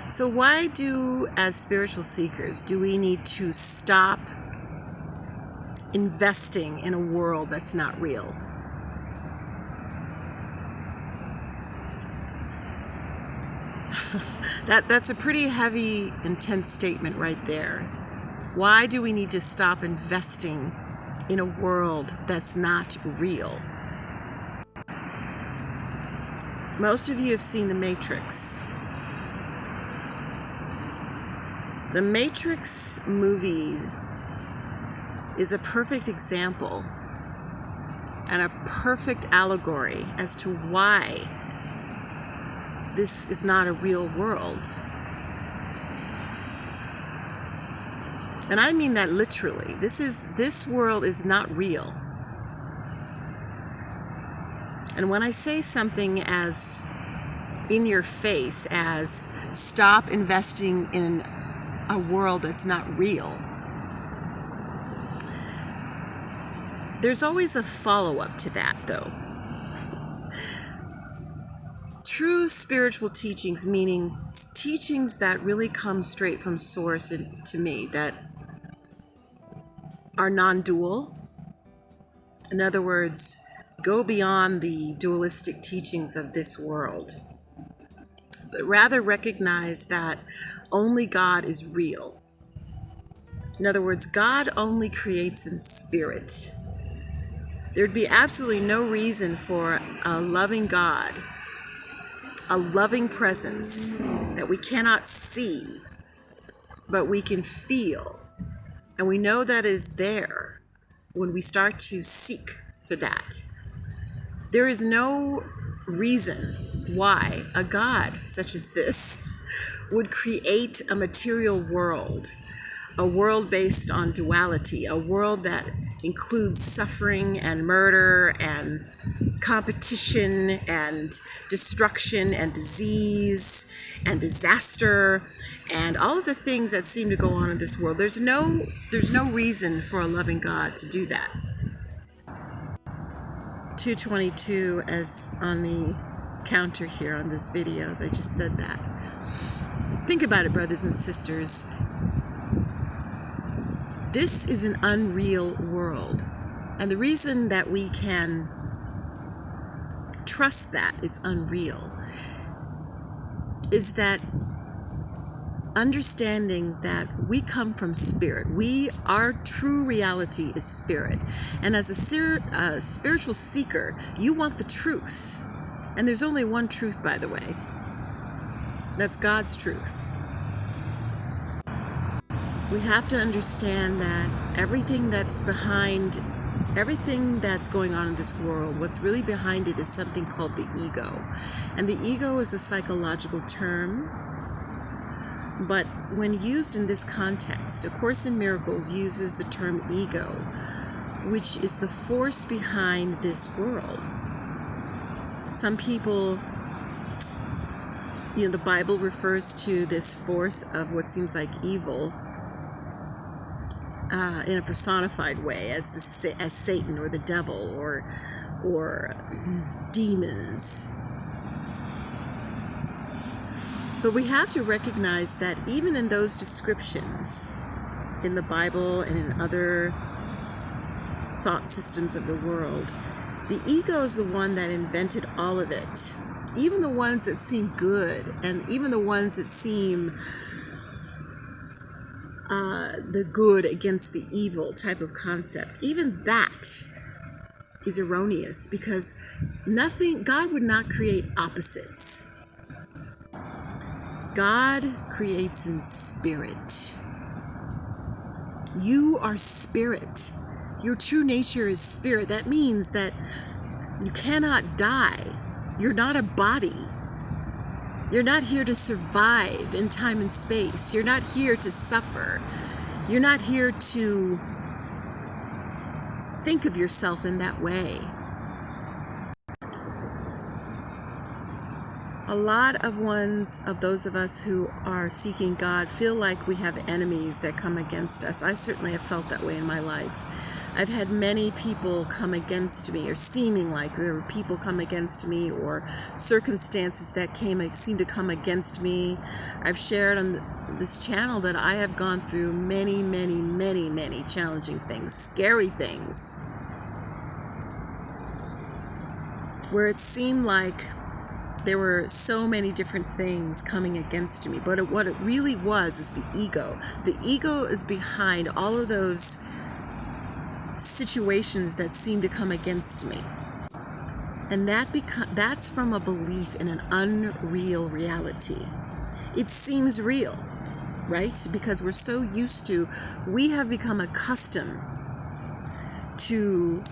So why as spiritual seekers, do we need to stop investing in a world that's not real? That's a pretty heavy, intense statement right there. Why do we need to stop investing in a world that's not real? Most of you have seen The Matrix. The Matrix movie is a perfect example and a perfect allegory as to why this is not a real world. And I mean that literally. This world is not real. And when I say something as in your face as stop investing in a world that's not real, there's always a follow-up to that, though. True spiritual teachings, meaning teachings that really come straight from source to me, that are non-dual. In other words, go beyond the dualistic teachings of this world, but rather recognize that only God is real. In other words, God only creates in spirit. There'd be absolutely no reason for a loving God, a loving presence that we cannot see, but we can feel. And we know that is there when we start to seek for that. There is no reason why a God such as this would create a material world, a world based on duality, a world that includes suffering and murder and competition and destruction and disease and disaster and all of the things that seem to go on in this world. There's no reason for a loving God to do that. 222 as on the counter here on this video, as I just said that. Think about it, brothers and sisters. This is an unreal world. And the reason that we can trust that it's unreal is that understanding that we come from spirit. Our true reality is spirit. And as a spiritual seeker, you want the truth. And there's only one truth, by the way. That's God's truth. We have to understand that everything that's going on in this world, what's really behind it is something called the ego. And the ego is a psychological term. But when used in this context, A Course in Miracles uses the term ego, which is the force behind this world. Some people, the Bible refers to this force of what seems like evil in a personified way as Satan or the devil or demons. But we have to recognize that even in those descriptions in the Bible and in other thought systems of the world, the ego is the one that invented all of it. Even the ones that seem good and even the ones that seem the good against the evil type of concept, even that is erroneous because God would not create opposites. God creates in spirit. You are spirit. Your true nature is spirit. That means that you cannot die. You're not a body. You're not here to survive in time and space. You're not here to suffer. You're not here to think of yourself in that way. A lot of those of us who are seeking God feel like we have enemies that come against us. I certainly have felt that way in my life. I've had many people come against me, or seeming like there were people come against me, or circumstances that seem to come against me. I've shared on this channel that I have gone through many, many, many, many challenging things, scary things, where it seemed like there were so many different things coming against me. But what it really was is the ego. The ego is behind all of those situations that seem to come against me. And that's from a belief in an unreal reality. It seems real, right? Because we're so used to, we have become accustomed to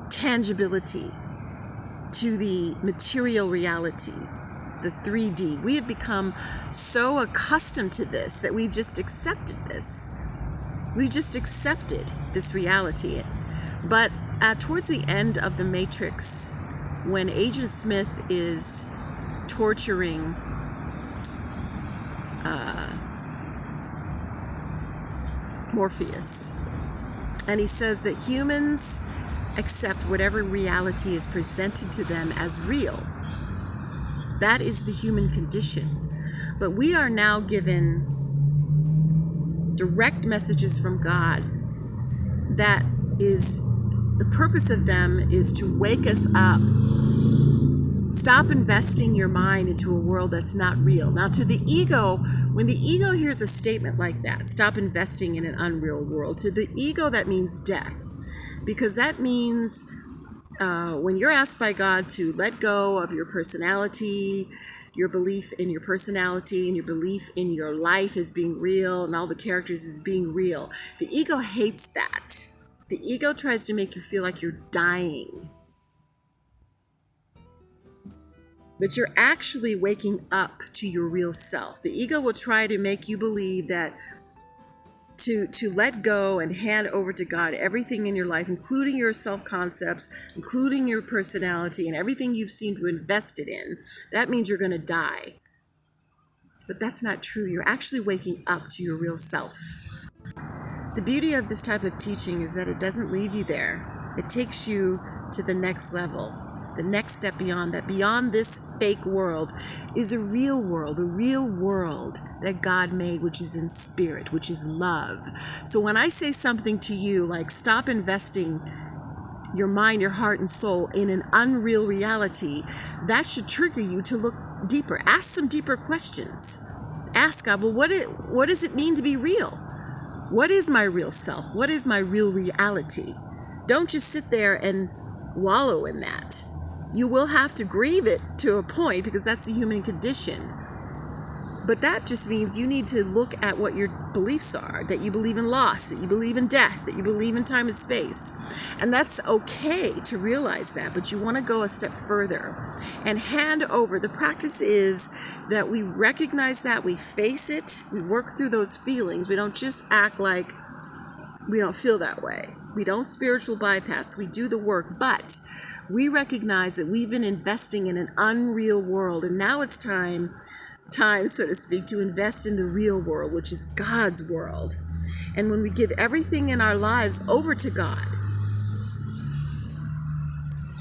tangibility, to the material reality, the 3D. We have become so accustomed to this that we've just accepted this. We just accepted this reality. But towards the end of The Matrix, when Agent Smith is torturing Morpheus, and he says that humans accept whatever reality is presented to them as real. That is the human condition. But we are now given direct messages from God that is, the purpose of them is to wake us up. Stop investing your mind into a world that's not real. Now, to the ego, when the ego hears a statement like that, stop investing in an unreal world, to the ego that means death. Because that means when you're asked by God to let go of your personality, your belief in your personality, and your belief in your life as being real, and all the characters as being real, the ego hates that. The ego tries to make you feel like you're dying. But you're actually waking up to your real self. The ego will try to make you believe that to let go and hand over to God everything in your life, including your self-concepts, including your personality, and everything you've seemed to invested in, that means you're going to die. But that's not true. You're actually waking up to your real self. The beauty of this type of teaching is that it doesn't leave you there. It takes you to the next level, the next step beyond that. Beyond this fake world is a real world that God made, which is in spirit, which is love. So when I say something to you like stop investing your mind, your heart, and soul in an unreal reality, that should trigger you to look deeper. Ask some deeper questions. Ask God, well, what does it mean to be real? What is my real self? What is my real reality? Don't just sit there and wallow in that. You will have to grieve it to a point because that's the human condition. But that just means you need to look at what your beliefs are, that you believe in loss, that you believe in death, that you believe in time and space. And that's okay to realize that, but you want to go a step further and hand over. The practice is that we recognize that, we face it, we work through those feelings. We don't just act like we don't feel that way. We don't spiritual bypass. We do the work, but we recognize that we've been investing in an unreal world, and now it's time, so to speak, to invest in the real world, which is God's world. And when we give everything in our lives over to God,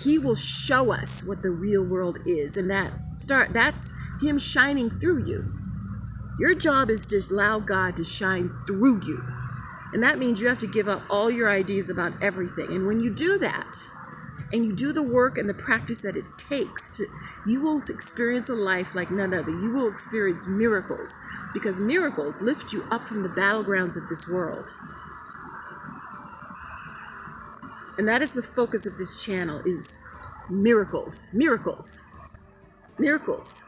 He will show us what the real world is, and that's Him shining through you. Your job is to allow God to shine through you. And that means you have to give up all your ideas about everything. And when you do that, and you do the work and the practice that it takes, you will experience a life like none other. You will experience miracles, because miracles lift you up from the battlegrounds of this world. And that is the focus of this channel, is miracles. Miracles. Miracles.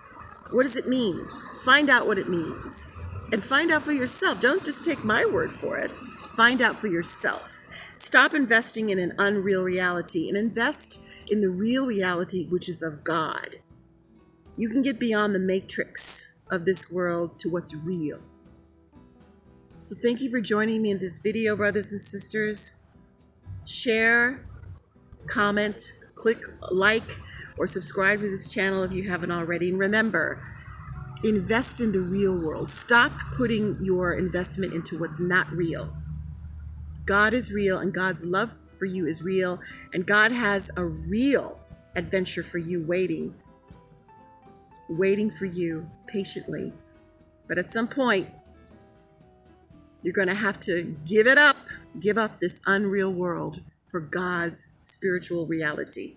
What does it mean? Find out what it means. And find out for yourself. Don't just take my word for it. Find out for yourself. Stop investing in an unreal reality and invest in the real reality, which is of God. You can get beyond the matrix of this world to what's real. So thank you for joining me in this video, brothers and sisters. Share, comment, click like, or subscribe to this channel if you haven't already. And remember, invest in the real world. Stop putting your investment into what's not real. God is real, and God's love for you is real, and God has a real adventure for you waiting for you patiently. But at some point, you're going to have to give up this unreal world for God's spiritual reality.